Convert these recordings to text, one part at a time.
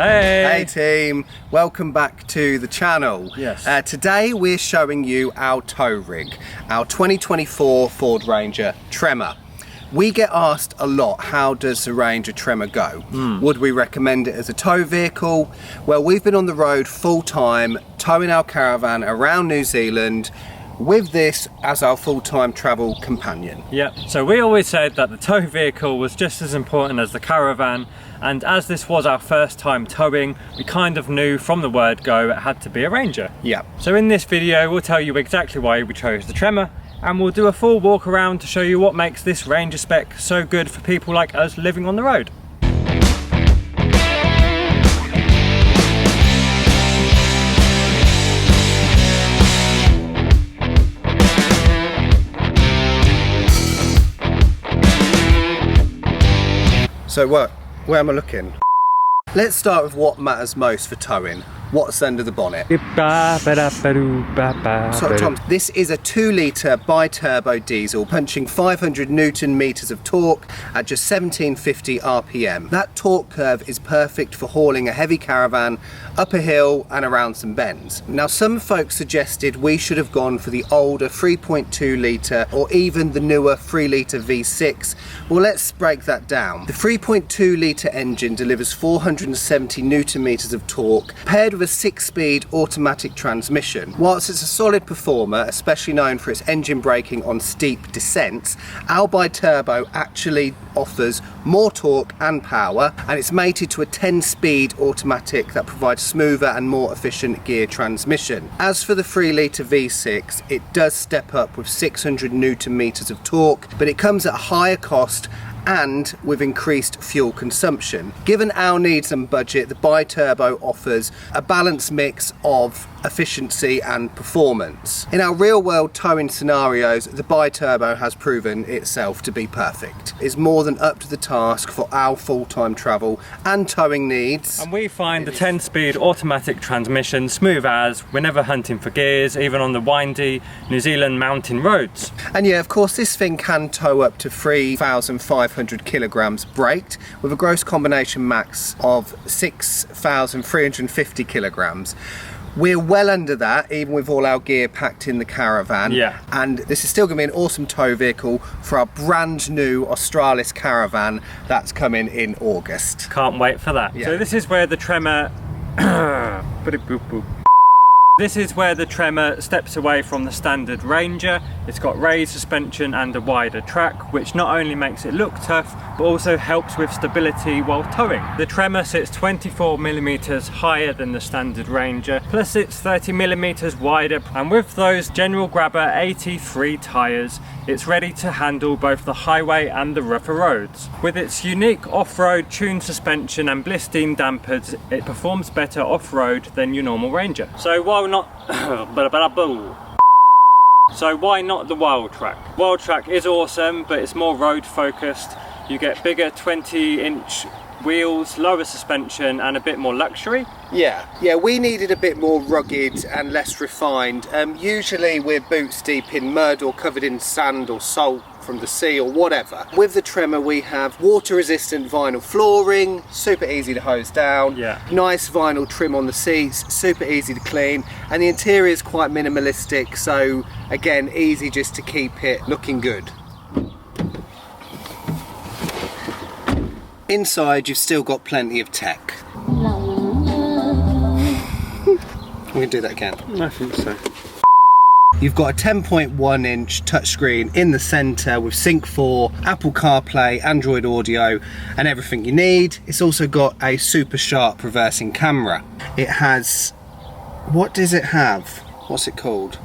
Hey team, welcome back to the channel. Yes. Today we're showing you our tow rig, our 2024 Ford Ranger Tremor. We get asked a lot, how does the Ranger Tremor go? Would we recommend it as a tow vehicle? Well, we've been on the road full time, towing our caravan around New Zealand with this as our full-time travel companion. Yep, so we always said that the tow vehicle was just as important as the caravan, and as this was our first time towing, we kind of knew from the word go it had to be a Ranger. Yep. So in this video we'll tell you exactly why we chose the Tremor, and we'll do a full walk around to show you what makes this Ranger spec so good for people like us living on the road. So where am I looking? Let's start with what matters most for towing. What's under the bonnet? So Tom, this is a 2 litre biturbo diesel punching 500 Newton meters of torque at just 1750 RPM. That torque curve is perfect for hauling a heavy caravan up a hill and around some bends. Now, some folks suggested we should have gone for the older 3.2 litre or even the newer 3 litre V6. Well, let's break that down. The 3.2 litre engine delivers 470 Newton meters of torque paired with a 6-speed automatic transmission. Whilst it's a solid performer, especially known for its engine braking on steep descents, our biturbo actually offers more torque and power, and it's mated to a 10-speed automatic that provides smoother and more efficient gear transmission. As for the 3 litre V6, it does step up with 600 Newton meters of torque, but it comes at a higher cost and with increased fuel consumption. Given our needs and budget, the biturbo offers a balanced mix of efficiency and performance. In our real-world towing scenarios, the biturbo has proven itself to be perfect. It's more than up to the task for our full-time travel and towing needs. And we find the 10-speed automatic transmission smooth as we're never hunting for gears, even on the windy New Zealand mountain roads. And yeah, of course, this thing can tow up to 3,500 kilograms braked with a gross combination max of 6,350 kilograms. We're well under that, even with all our gear packed in the caravan. Yeah. And this is still going to be an awesome tow vehicle for our brand new Australis caravan that's coming in August. Can't wait for that. Yeah. So this is where the Tremor This is where the Tremor steps away from the standard Ranger. It's got raised suspension and a wider track, which not only makes it look tough, but also helps with stability while towing. The Tremor sits 24mm higher than the standard Ranger, plus it's 30mm wider, and with those General Grabber 83 tyres, it's ready to handle both the highway and the rougher roads. With its unique off-road tuned suspension and blistein dampers, it performs better off-road than your normal Ranger. So why not the Wild Track? Wild Track is awesome, but it's more road focused. You get bigger 20-inch wheels, lower suspension, and a bit more luxury. Yeah, we needed a bit more rugged and less refined. Usually we're boots deep in mud or covered in sand or salt from the sea or whatever. With the Tremor we have water resistant vinyl flooring, super easy to hose down, nice vinyl trim on the seats, super easy to clean, and the interior is quite minimalistic, so again easy just to keep it looking good. Inside you've still got plenty of tech. We can do that again. I think so. You've got a 10.1 inch touchscreen in the centre with Sync 4, Apple CarPlay, Android Audio and everything you need. It's also got a super sharp reversing camera. It has, what does it have? What's it called?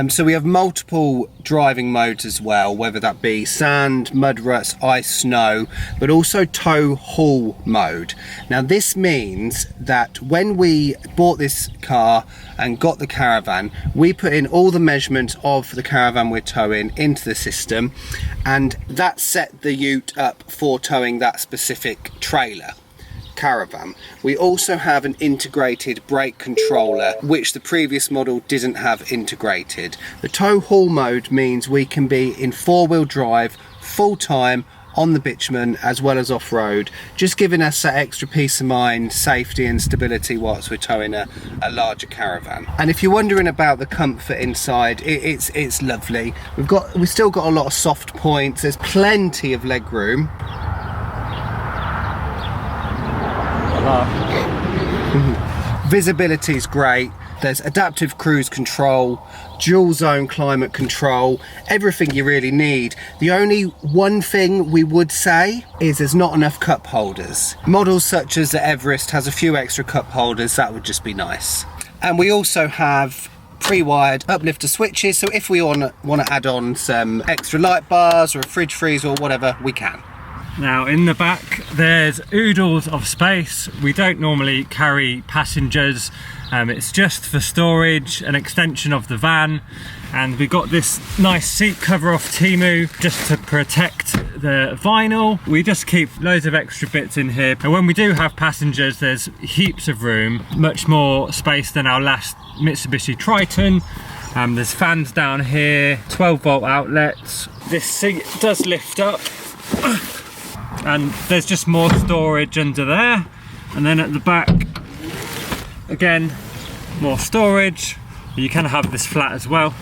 So we have multiple driving modes as well, whether that be sand, mud ruts, ice, snow, but also tow haul mode. Now this means that when we bought this car and got the caravan, we put in all the measurements of the caravan we're towing into the system, and that set the ute up for towing that specific trailer. Caravan. We also have an integrated brake controller, which the previous model didn't have integrated. The tow haul mode means we can be in 4-wheel drive full time on the bitumen as well as off-road, just giving us that extra peace of mind, safety and stability whilst we're towing a larger caravan. And if you're wondering about the comfort inside, it's lovely. We've still got a lot of soft points. There's plenty of leg room. Visibility is great. There's adaptive cruise control, dual zone climate control, everything you really need. The only one thing we would say is there's not enough cup holders. Models such as the Everest has a few extra cup holders, that would just be nice. And we also have pre-wired uplifter switches, so if we want to add on some extra light bars or a fridge freezer or whatever, we can. Now in the back there's oodles of space. We don't normally carry passengers, it's just for storage, an extension of the van, and we got this nice seat cover off Temu just to protect the vinyl. We just keep loads of extra bits in here, and when we do have passengers there's heaps of room, much more space than our last Mitsubishi Triton. There's fans down here, 12-volt outlets. This seat does lift up and there's just more storage under there, and then at the back again more storage. You can have this flat as well.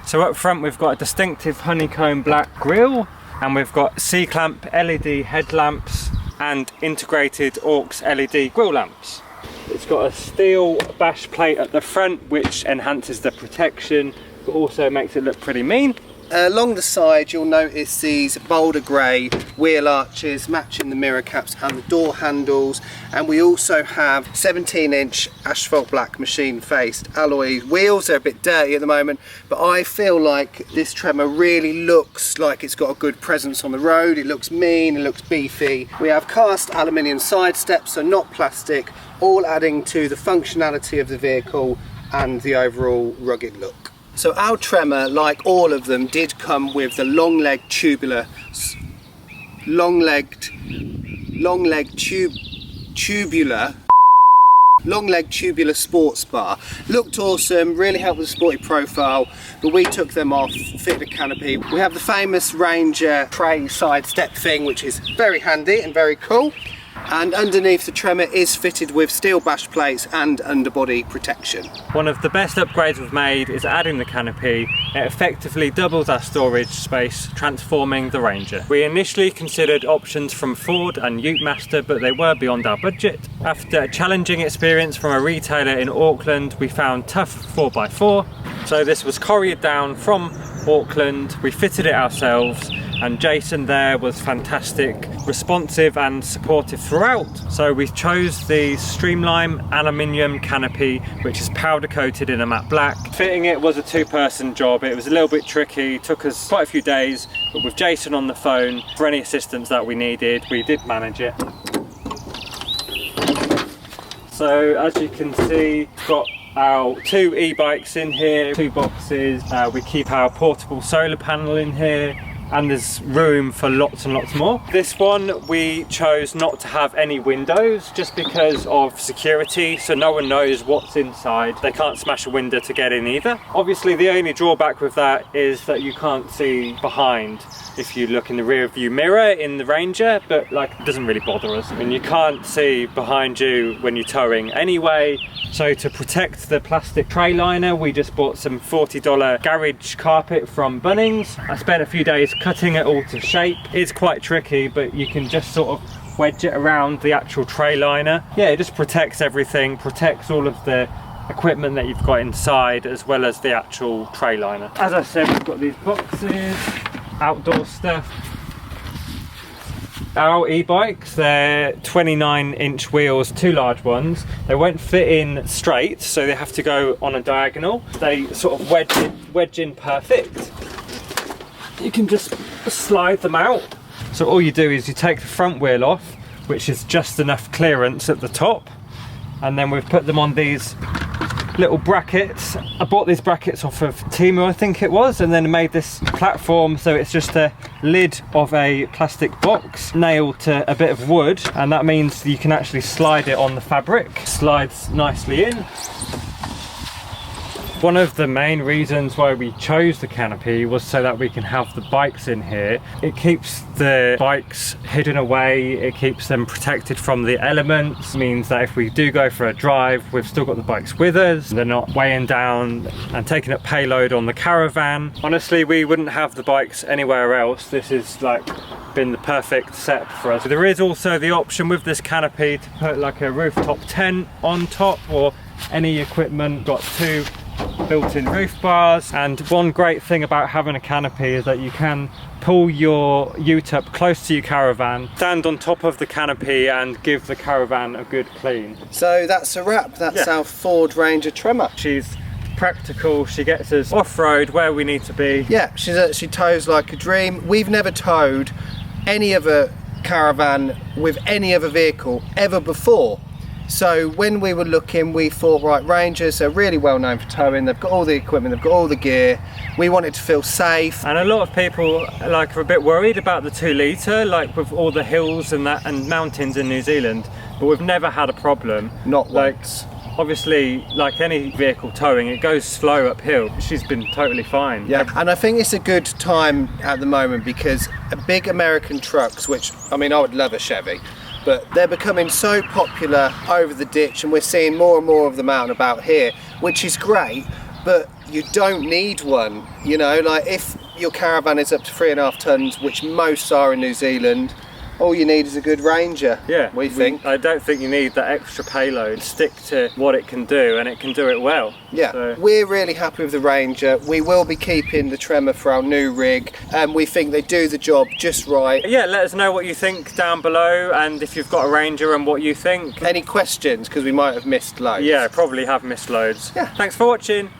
So up front we've got a distinctive honeycomb black grille, and we've got C-clamp LED headlamps and integrated aux LED grille lamps. It's got a steel bash plate at the front which enhances the protection but also makes it look pretty mean. Along the side you'll notice these boulder grey wheel arches matching the mirror caps and the door handles, and we also have 17-inch asphalt black machine faced alloy wheels. They're a bit dirty at the moment, but I feel like this Tremor really looks like it's got a good presence on the road. It looks mean, it looks beefy. We have cast aluminium side steps, so not plastic, all adding to the functionality of the vehicle and the overall rugged look. So our Tremor, like all of them, did come with the long-legged tubular sports bar. Looked awesome, really helped with the sporty profile, but we took them off, fitted a canopy. We have the famous Ranger tray side step thing, which is very handy and very cool. And underneath the Tremor is fitted with steel bash plates and underbody protection. One of the best upgrades we've made is adding the canopy. It effectively doubles our storage space, transforming the Ranger. We initially considered options from Ford and Utemaster, but they were beyond our budget. After a challenging experience from a retailer in Auckland, we found Tough 4x4. So this was couriered down from Auckland, we fitted it ourselves, and Jason there was fantastic, responsive and supportive throughout. So we chose the Streamline aluminium canopy, which is powder coated in a matte black. Fitting it was a two-person job. It was a little bit tricky, took us quite a few days, but with Jason on the phone for any assistance that we needed, we did manage it. So as you can see, we've got our two e-bikes in here, two boxes. We keep our portable solar panel in here, and there's room for lots and lots more. This one we chose not to have any windows just because of security, so no one knows what's inside. They can't smash a window to get in either. Obviously the only drawback with that is that you can't see behind if you look in the rear view mirror in the Ranger, but like it doesn't really bother us. I mean, you can't see behind you when you're towing anyway. So to protect the plastic tray liner, we just bought some $40 garage carpet from Bunnings. I spent a few days cutting it all to shape. It's quite tricky, but you can just sort of wedge it around the actual tray liner. Yeah, it just protects everything, protects all of the equipment that you've got inside as well as the actual tray liner. As I said, we've got these boxes, outdoor stuff. Our e-bikes, they're 29-inch wheels, two large ones. They won't fit in straight, so they have to go on a diagonal. They sort of wedge in perfect. You can just slide them out. So all you do is you take the front wheel off, which is just enough clearance at the top, and then we've put them on these little brackets. I bought these brackets off of Temu, I think it was, and then made this platform, so it's just a lid of a plastic box nailed to a bit of wood, and that means you can actually slide it on the fabric. Slides nicely in. One of the main reasons why we chose the Canopy was so that we can have the bikes in here. It keeps the bikes hidden away, it keeps them protected from the elements, means that if we do go for a drive, we've still got the bikes with us. They're not weighing down and taking up payload on the caravan. Honestly, we wouldn't have the bikes anywhere else. This is like been the perfect setup for us. There is also the option with this Canopy to put like a rooftop tent on top, or any equipment. Got 2 built-in roof bars, and one great thing about having a Canopy is that you can pull your ute up close to your caravan, stand on top of the Canopy and give the caravan a good clean. So that's a wrap. That's our Ford Ranger Tremor. She's practical, she gets us off-road where we need to be. Yeah, she tows like a dream. We've never towed any other caravan with any other vehicle ever before. So when we were looking, we thought, right, Rangers are really well known for towing. They've got all the equipment, they've got all the gear. We wanted to feel safe. And a lot of people like are a bit worried about the 2 litre, like with all the hills and that and mountains in New Zealand, but we've never had a problem. Not like once. Obviously, like any vehicle towing, it goes slow uphill. She's been totally fine. Yeah, and I think it's a good time at the moment because big American trucks, which, I mean, I would love a Chevy, but they're becoming so popular over the ditch, and we're seeing more and more of them out and about here, which is great, but you don't need one. You know, like if your caravan is up to 3.5 tons, which most are in New Zealand, all you need is a good Ranger. Yeah, we think. I don't think you need that extra payload. Stick to what it can do, and it can do it well. Yeah, so we're really happy with the Ranger. We will be keeping the Tremor for our new rig, and we think they do the job just right. Yeah, let us know what you think down below, and if you've got a Ranger and what you think. Any questions, because we might have missed loads. Yeah, probably have missed loads. Yeah. Thanks for watching.